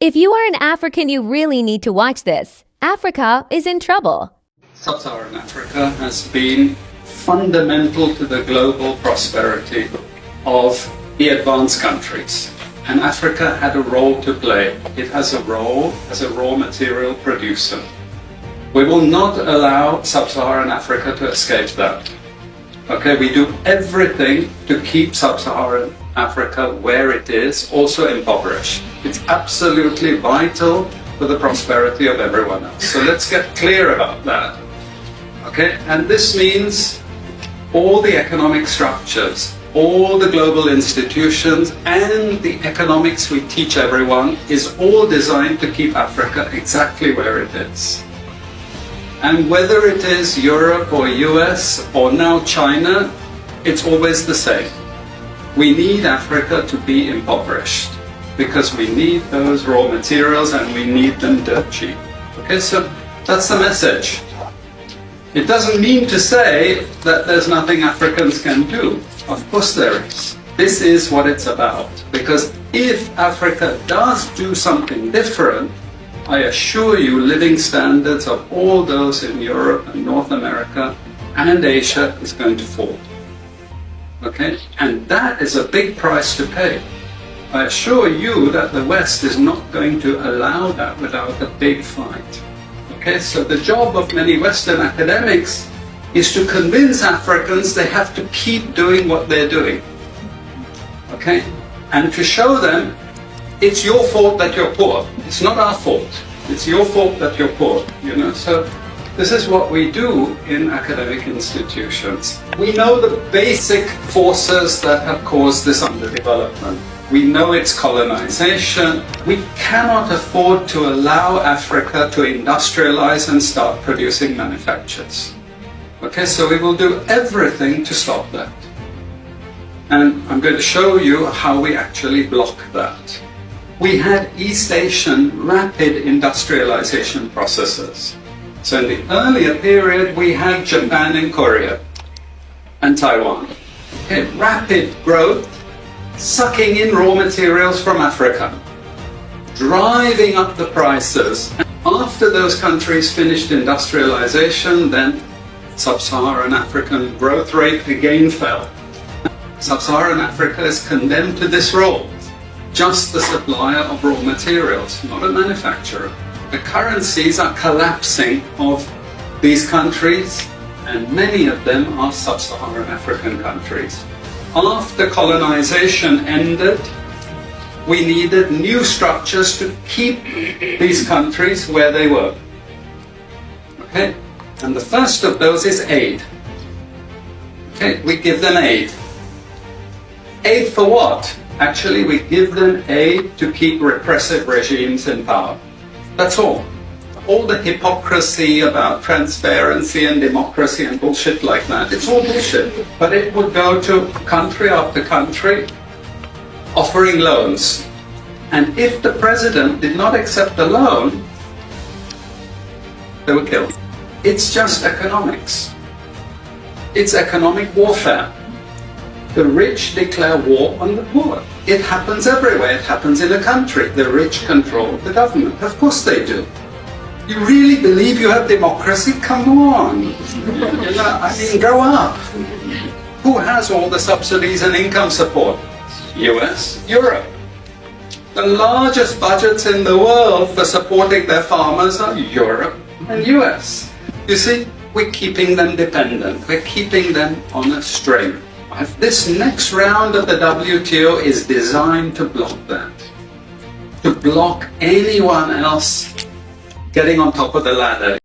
If you are an African, you really need to watch this. Africa is in trouble. Sub-Saharan Africa has been fundamental to the global prosperity of the advanced countries. And Africa had a role to play. It has a role as a raw material producer. We will not allow Sub-Saharan Africa to escape that. Okay, we do everything to keep Sub-Saharan Africa where it is, also impoverished. It's absolutely vital for the prosperity of everyone else. So let's get clear about that. Okay, and this means all the economic structures, all the global institutions, and the economics we teach everyone is all designed to keep Africa exactly where it is. And whether it is Europe or US or now China, it's always the same. We need Africa to be impoverished because we need those raw materials and we need them dirt cheap. Okay, so that's the message. It doesn't mean to say that there's nothing Africans can do. Of course there is. This is what it's about. Because if Africa does do something different, I assure you living standards of all those in Europe and North America and Asia is going to fall. Okay? And that is a big price to pay. I assure you that the West is not going to allow that without a big fight. Okay? So the job of many Western academics is to convince Africans they have to keep doing what they're doing. Okay? And to show them it's your fault that you're poor. It's not our fault. It's your fault that you're poor. You know? So this is what we do in academic institutions. We know the basic forces that have caused this underdevelopment. We know it's colonization. We cannot afford to allow Africa to industrialize and start producing manufactures. Okay, so we will do everything to stop that. And I'm going to show you how we actually block that. We had East Asian rapid industrialization processes. So in the earlier period, we had Japan and Korea and Taiwan. Okay, rapid growth, sucking in raw materials from Africa, driving up the prices. And after those countries finished industrialization, then Sub-Saharan African growth rate again fell. Sub-Saharan Africa is condemned to this role, just the supplier of raw materials, not a manufacturer. The currencies are collapsing of these countries, and many of them are Sub-Saharan African countries. After colonization ended, we needed new structures to keep these countries where they were. Okay? And the first of those is aid. Okay, we give them aid. Aid for what? Actually, we give them aid to keep repressive regimes in power. That's all. All the hypocrisy about transparency and democracy and bullshit like that, it's all bullshit. But it would go to country after country offering loans. And if the president did not accept the loan, they were killed. It's just economics. It's economic warfare. The rich declare war on the poor. It happens everywhere. It happens in a country. The rich control the government. Of course they do. You really believe you have democracy? Come on. You know, I mean, grow up. Who has all the subsidies and income support? US, Europe. The largest budgets in the world for supporting their farmers are Europe and US. You see, we're keeping them dependent. We're keeping them on a string. This next round of the WTO is designed to block that. To block anyone else getting on top of the ladder.